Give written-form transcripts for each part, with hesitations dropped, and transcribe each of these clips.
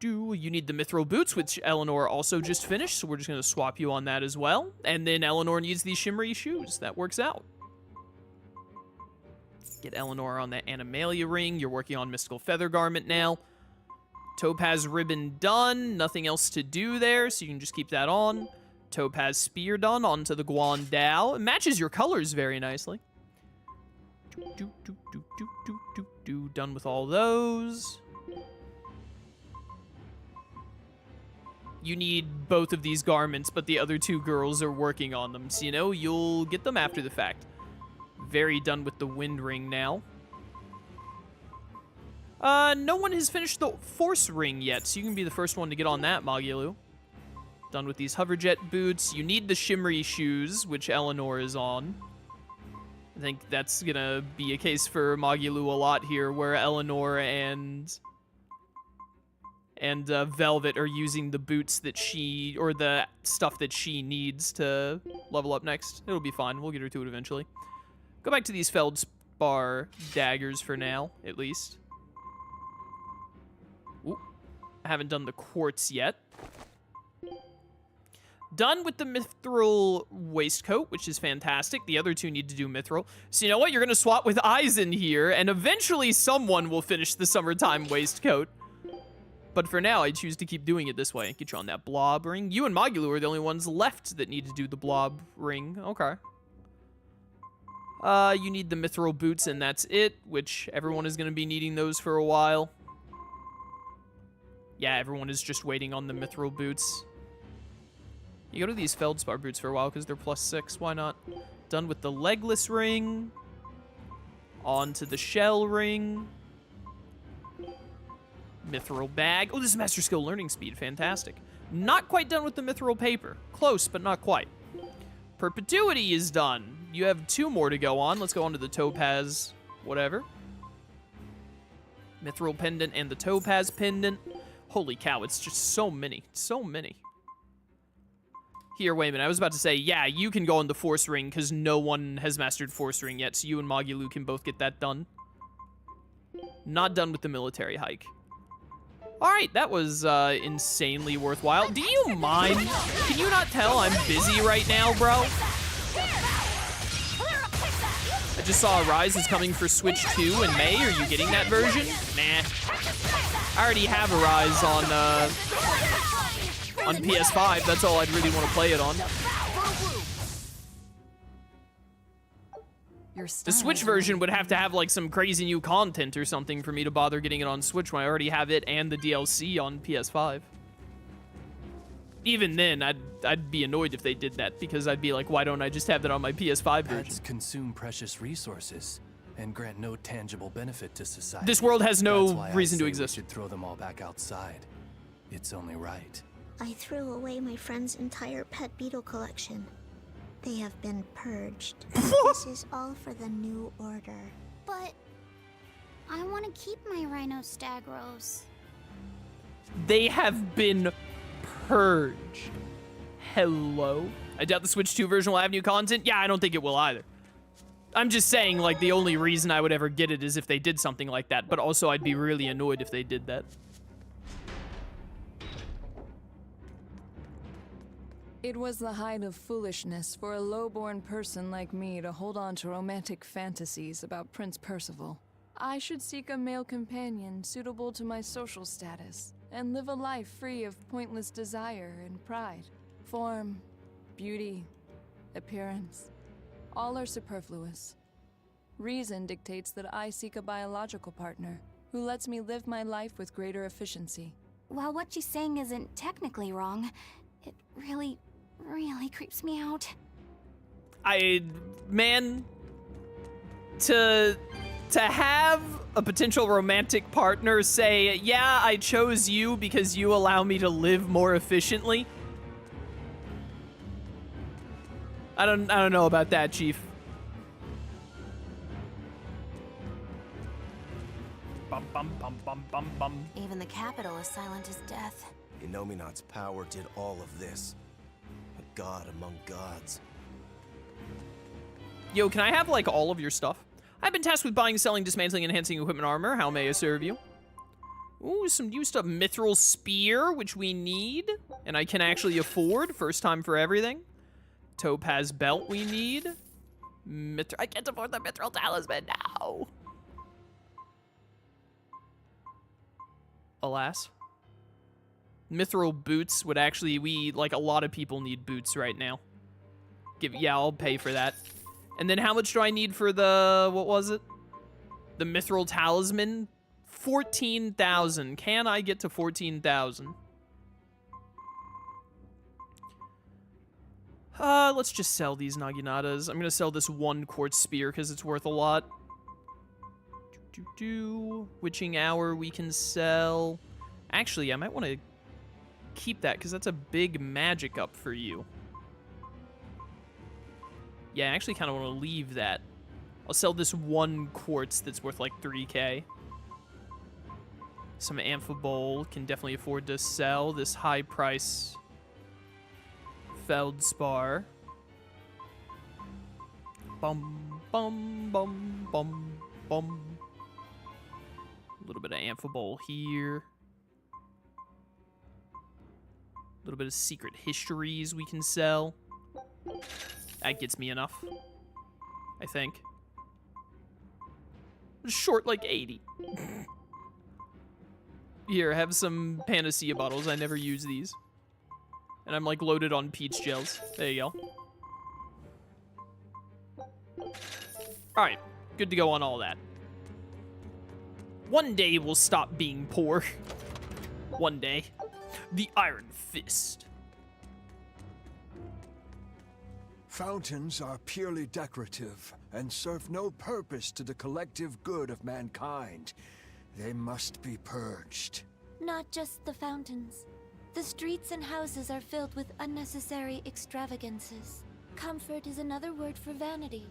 You need the mithril boots, which Eleanor also just finished, so we're just going to swap you on that as well. And then Eleanor needs these shimmery shoes. That works out. Get Eleanor on that Animalia ring. You're working on Mystical Feather Garment now. Topaz ribbon done. Nothing else to do there, so you can just keep that on. Topaz spear done. Onto the Guandao. It matches your colors very nicely. Done with all those. You need both of these garments, but the other two girls are working on them. So, you know, you'll get them after the fact. Very done with the wind ring now. No one has finished the force ring yet, so you can be the first one to get on that, Magilu. Done with these hoverjet boots. You need the shimmery shoes, which Eleanor is on. I think that's gonna be a case for Magilu a lot here, where Eleanor and Velvet are using the boots that she, or the stuff that she needs to level up next. It'll be fine. We'll get her to it eventually. Go back to these Feldspar daggers for now, at least. Ooh, I haven't done the quartz yet. Done with the mithril waistcoat, which is fantastic. The other two need to do mithril. So you know what? You're going to swap with Eisen here, and eventually someone will finish the summertime waistcoat. But for now, I choose to keep doing it this way. Get you on that blob ring. You and Magilu are the only ones left that need to do the blob ring. Okay. You need the mithril boots, and that's it, which everyone is going to be needing those for a while. Yeah, everyone is just waiting on the mithril boots. You go to these Feldspar boots for a while because they're +6. Why not? Done with the legless ring. On to the shell ring. Mithril bag. Oh, this is Master Skill Learning Speed. Fantastic. Not quite done with the mithril paper. Close, but not quite. Perpetuity is done. You have 2 more to go on. Let's go on to the topaz whatever. Mithril pendant and the topaz pendant. Holy cow, it's just so many. So many. Here, wait a minute. I was about to say, yeah, you can go on the Force Ring because no one has mastered Force Ring yet, so you and Magilu can both get that done. Not done with the military hike. All right, that was insanely worthwhile. Do you mind? Can you not tell I'm busy right now, bro? I just saw Rise is coming for Switch 2 in May. Are you getting that version? Nah. I already have a Rise on PS5. That's all I'd really want to play it on. The Switch version would have to have like some crazy new content or something for me to bother getting it on Switch when I already have it and the DLC on PS5. Even then, I'd be annoyed if they did that because I'd be like, why don't I just have that on my PS5 version? Pets consume precious resources and grant no tangible benefit to society. This world has no reason to We exist. should throw them all back outside. It's only right. I threw away my friend's entire pet beetle collection. They have been purged. This is all for the new order. But I want to keep my rhino stagros. They have been purged. Hello? I doubt the Switch 2 version will have new content. Yeah, I don't think it will either. I'm just saying, like, the only reason I would ever get it is if they did something like that, but also I'd be really annoyed if they did that. It was the height of foolishness for a low-born person like me to hold on to romantic fantasies about Prince Percival. I should seek a male companion suitable to my social status, and live a life free of pointless desire and pride. Form, beauty, appearance, all are superfluous. Reason dictates that I seek a biological partner who lets me live my life with greater efficiency. While what she's saying isn't technically wrong, it really creeps me out. Man, to have a potential romantic partner say, yeah, I chose you because you allow me to live more efficiently. I don't know about that, Chief. Bum, bum, bum, bum, bum, bum. Even the capital is silent as death. Inominat's power did all of this. A god among gods. Yo, can I have, like, all of your stuff? I've been tasked with buying, selling, dismantling, enhancing equipment armor. How may I serve you? Ooh, some new stuff. Mithril Spear, which we need, and I can actually afford. First time for everything. Topaz Belt we need. I can't afford the Mithril Talisman now. Alas. Mithril Boots would actually, like a lot of people need boots right now. Yeah, I'll pay for that. And then how much do I need for the, what was it? The Mithril Talisman? 14,000. Can I get to 14,000? Let's just sell these Naginatas. I'm gonna sell this one quartz spear because it's worth a lot. Witching Hour we can sell. Actually, I might want to keep that because that's a big magic up for you. Yeah, I actually kind of want to leave that. I'll sell this one quartz that's worth like 3k. Some Amphibole can definitely afford to sell. This high price Feldspar. Bum, bum, bum, bum, bum. A little bit of Amphibole here. A little bit of Secret Histories we can sell. That gets me enough, I think. Short like 80. Here, have some Panacea bottles. I never use these. And I'm like loaded on peach gels. There you go. Alright, good to go on all that. One day we'll stop being poor. One day. The Iron Fist. Fountains are purely decorative and serve no purpose to the collective good of mankind. They must be purged. Not just the fountains. The streets and houses are filled with unnecessary extravagances. Comfort is another word for vanity.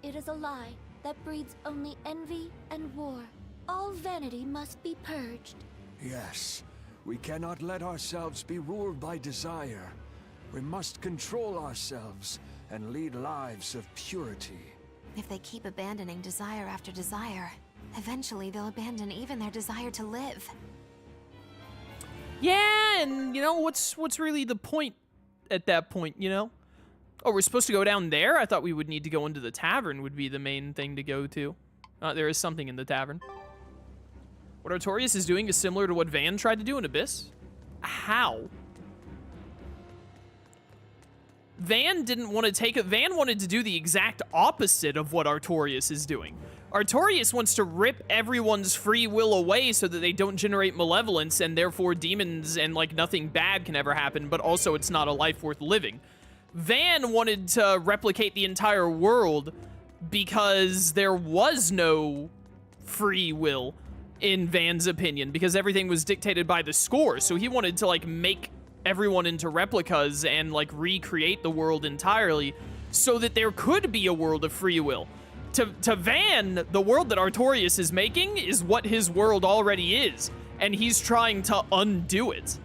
It is a lie that breeds only envy and war. All vanity must be purged. Yes, we cannot let ourselves be ruled by desire. We must control ourselves and lead lives of purity. If they keep abandoning desire after desire, eventually they'll abandon even their desire to live. Yeah, and you know, what's really the point at that point, you know? Oh, we're supposed to go down there? I thought we would need to go into the tavern would be the main thing to go to. There is something in the tavern. What Artorias is doing is similar to what Van tried to do in Abyss? How? Van didn't want to take it. Van wanted to do the exact opposite of what Artorias is doing. Artorias wants to rip everyone's free will away so that they don't generate malevolence and therefore demons and like nothing bad can ever happen, but also it's not a life worth living. Van wanted to replicate the entire world because there was no free will in Van's opinion, because everything was dictated by the score. So he wanted to like make everyone into replicas and like recreate the world entirely so that there could be a world of free will. To Van, the world that Artorias is making is what his world already is, and he's trying to undo it.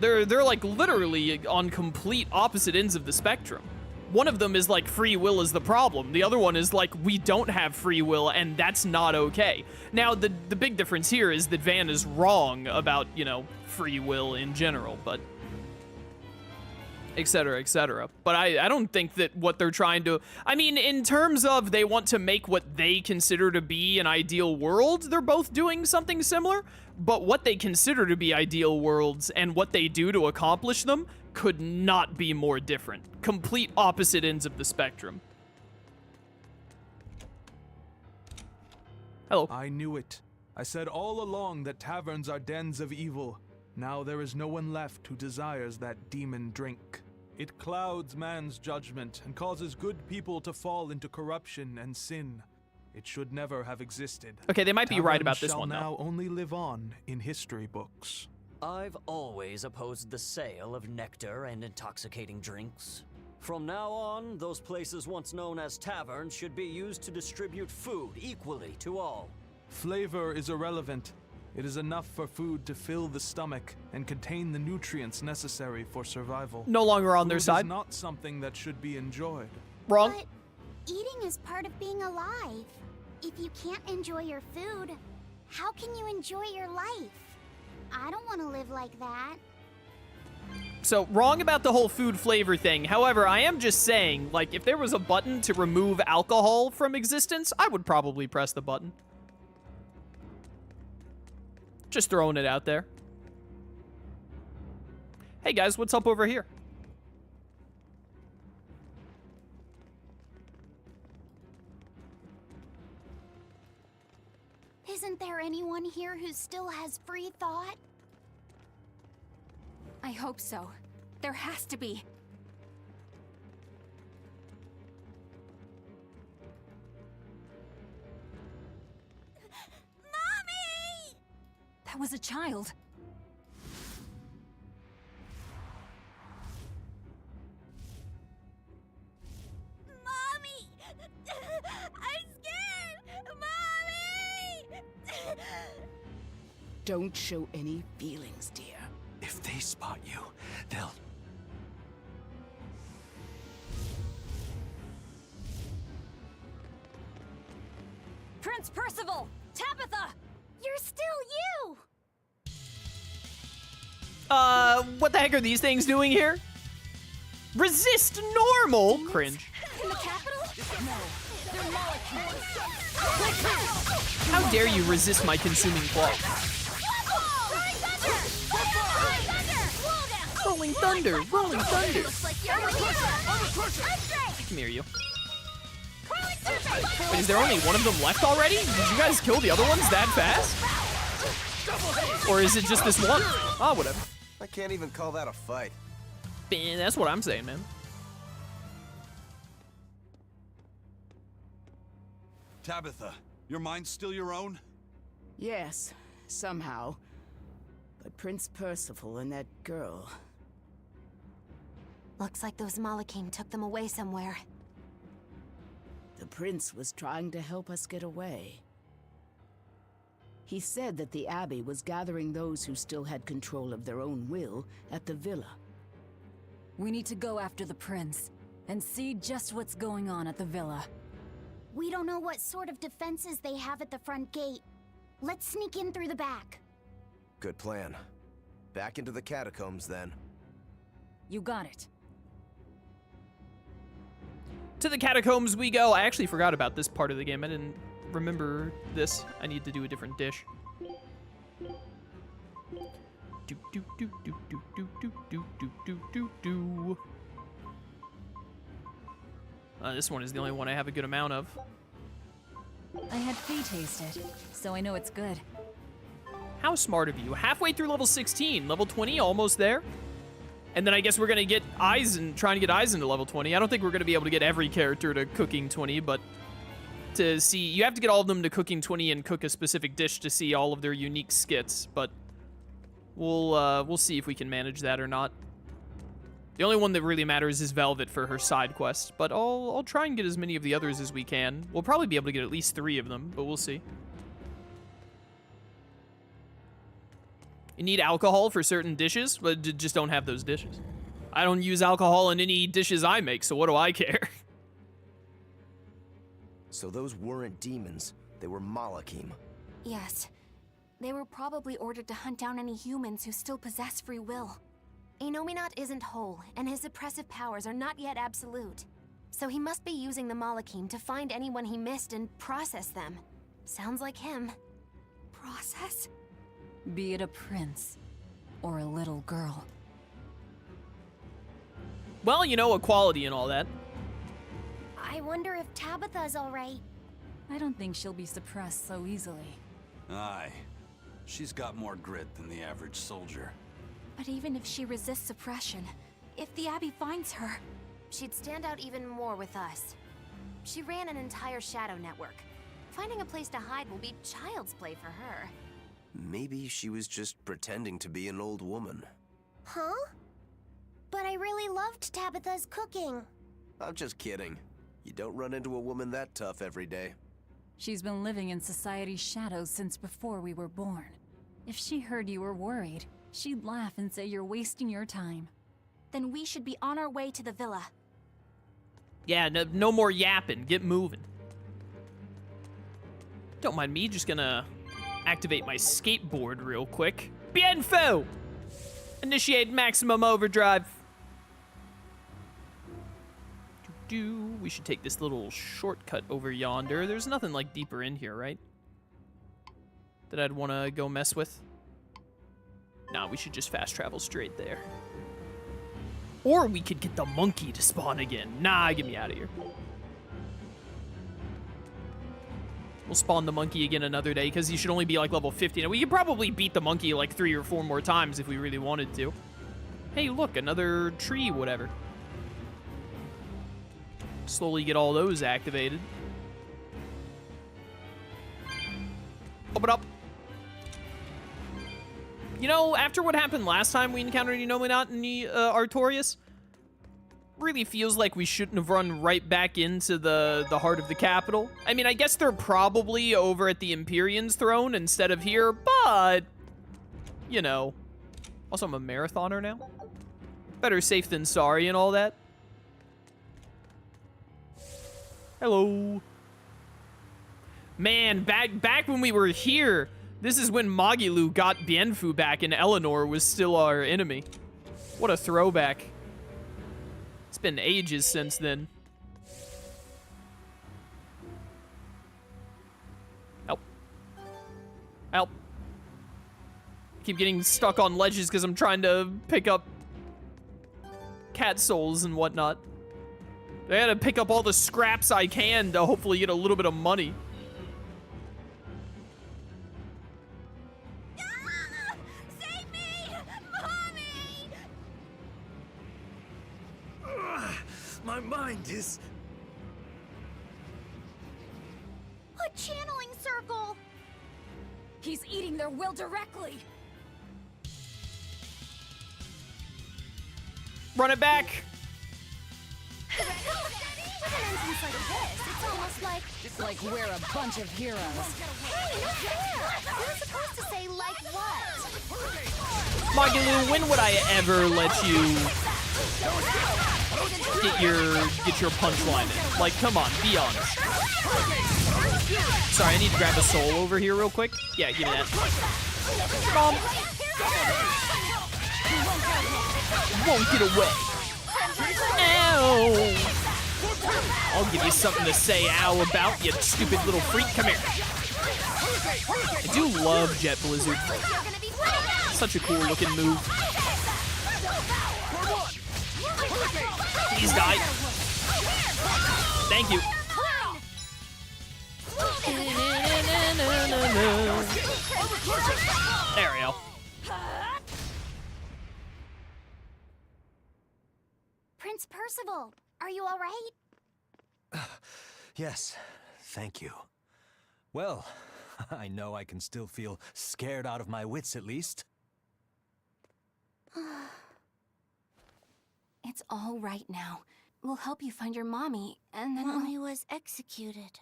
They're like literally on complete opposite ends of the spectrum. One of them is like free will is the problem. The other one is like we don't have free will and that's not okay. Now the big difference here is that Van is wrong about, you know, free will in general, but etc., etc. But I don't think that what they're trying to, I mean, in terms of they want to make what they consider to be an ideal world, they're both doing something similar, but what they consider to be ideal worlds and what they do to accomplish them could not be more different. Complete opposite ends of the spectrum. Hello. I knew it. I said all along that taverns are dens of evil. Now there is no one left who desires that demon drink. It clouds man's judgment and causes good people to fall into corruption and sin. It should never have existed. Okay, they might be right about this Taverns one, shall now though. only live on in history books. I've always opposed the sale of nectar and intoxicating drinks. From now on, those places once known as taverns should be used to distribute food equally to all. Flavor is irrelevant. It is enough for food to fill the stomach and contain the nutrients necessary for survival. No longer on their Food side. is not something that should be enjoyed. Wrong. But eating is part of being alive. If you can't enjoy your food, How can you enjoy your life? I don't want to live like that. So, wrong about the whole food flavor thing. However, I am just saying, like, if there was a button to remove alcohol from existence, I would probably press the button. Just throwing it out there. Hey guys, what's up over here? Isn't there anyone here who still has free thought? I hope so. There has to be. Mommy! That was a child. Mommy! I'm scared! Mommy! Don't show any feelings, dear. If they spot you, they'll... Prince Percival! Tabitha! You're still you! What the heck are these things doing here? Resist normal? Cringe. In the capital? No. They're molecules. How dare you resist my consuming claw? Rolling thunder! Rolling thunder! Come here, you. Wait, is there only one of them left already? Did you guys kill the other ones that fast? Or is it just this one? Oh, whatever. I can't even call that a fight. Man, that's what I'm saying, man. Tabitha, your mind's still your own? Yes, somehow. But Prince Percival and that girl... Looks like those Malakim took them away somewhere. The prince was trying to help us get away. He said that the Abbey was gathering those who still had control of their own will at the villa. We need to go after the prince and see just what's going on at the villa. We don't know what sort of defenses they have at the front gate. Let's sneak in through the back. Good plan. Back into the catacombs, then. You got it. To the catacombs we go. I actually forgot about this part of the game. I didn't remember this. I need to do a different dish. Do do do do do do do do do do do do. This one is the only one I have a good amount of. I had Fee taste it, so I know it's good. How smart of you. Halfway through level 16, level 20, almost there. And then I guess we're gonna get Eisen, trying to get Eisen to level 20. I don't think we're gonna be able to get every character to cooking 20, but to see, you have to get all of them to cooking 20 and cook a specific dish to see all of their unique skits, but we'll see if we can manage that or not. The only one that really matters is Velvet for her side quest, but I'll try and get as many of the others as we can. We'll probably be able to get at least 3 of them, but we'll see. You need alcohol for certain dishes, but just don't have those dishes. I don't use alcohol in any dishes I make, so what do I care? So those weren't demons. They were Malakim. Yes. They were probably ordered to hunt down any humans who still possess free will. Inominat isn't whole, and his suppressive powers are not yet absolute. So he must be using the Malakim to find anyone he missed and process them. Sounds like him. Process? Be it a prince or a little girl. Well, you know, equality and all that. I wonder if Tabitha's alright. I don't think she'll be suppressed so easily. Aye. She's got more grit than the average soldier. But even if she resists suppression, if the Abbey finds her, she'd stand out even more with us. She ran an entire shadow network. Finding a place to hide will be child's play for her. Maybe she was just pretending to be an old woman. Huh? But I really loved Tabitha's cooking. I'm just kidding. You don't run into a woman that tough every day. She's been living in society's shadows since before we were born. If she heard you were worried, she'd laugh and say you're wasting your time. Then we should be on our way to the villa. Yeah, no more yapping. Get moving. Don't mind me, just gonna activate my skateboard real quick. Bienfo! Initiate maximum overdrive. We should take this little shortcut over yonder. There's nothing like deeper in here, right? That I'd want to go mess with. Nah, we should just fast travel straight there. Or we could get the monkey to spawn again. Nah, get me out of here. We'll spawn the monkey again another day, because he should only be like level 50. Now, we could probably beat the monkey like 3 or 4 more times if we really wanted to. Hey, look, another tree, whatever. Slowly get all those activated. Open up. You know, after what happened last time we encountered Inominat and Artorias, really feels like we shouldn't have run right back into the heart of the capital. I mean, I guess they're probably over at the Empyrean's throne instead of here, but, you know. Also, I'm a marathoner now. Better safe than sorry and all that. Hello. Man, back when we were here, this is when Magilu got Bienfu back and Eleanor was still our enemy. What a throwback. It's been ages since then. Help. Help. Keep getting stuck on ledges because I'm trying to pick up cat souls and whatnot. I gotta pick up all the scraps I can to hopefully get a little bit of money. Save me! Mommy! My mind is... A channeling circle! He's eating their will directly. Run it back! With an entrance like this, it's almost like... Like we're a bunch of heroes. Hey, no fair! You're supposed to say, like what? Magilu, when would I ever let you get your punchline in? Like, come on, be honest. Sorry, I need to grab a soul over here real quick. Yeah, give me that. Come on. Won't get away. Ow! I'll give you something to say ow about, you stupid little freak. Come here. I do love Jet Blizzard. Such a cool looking move. Please die. Thank you. There we go. Prince Percival, are you all right? Yes, thank you. Well, I know I can still feel scared out of my wits at least. It's all right now. We'll help you find your mommy, and then Mommy was executed.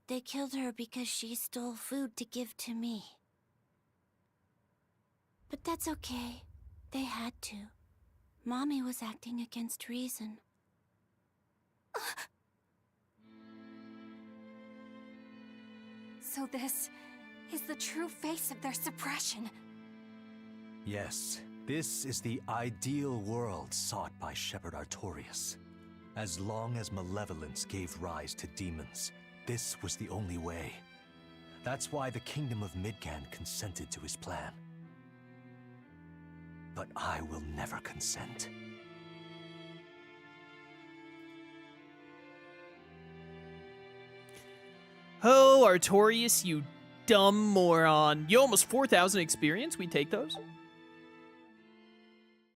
They killed her because she stole food to give to me. But that's okay. They had to. Mommy was acting against reason. So this is the true face of their suppression. Yes, this is the ideal world sought by Shepherd Artorias. As long as malevolence gave rise to demons, this was the only way. That's why the Kingdom of Midgand consented to his plan. But I will never consent. Oh, Artorias, you dumb moron. You almost 4,000 experience. We take those.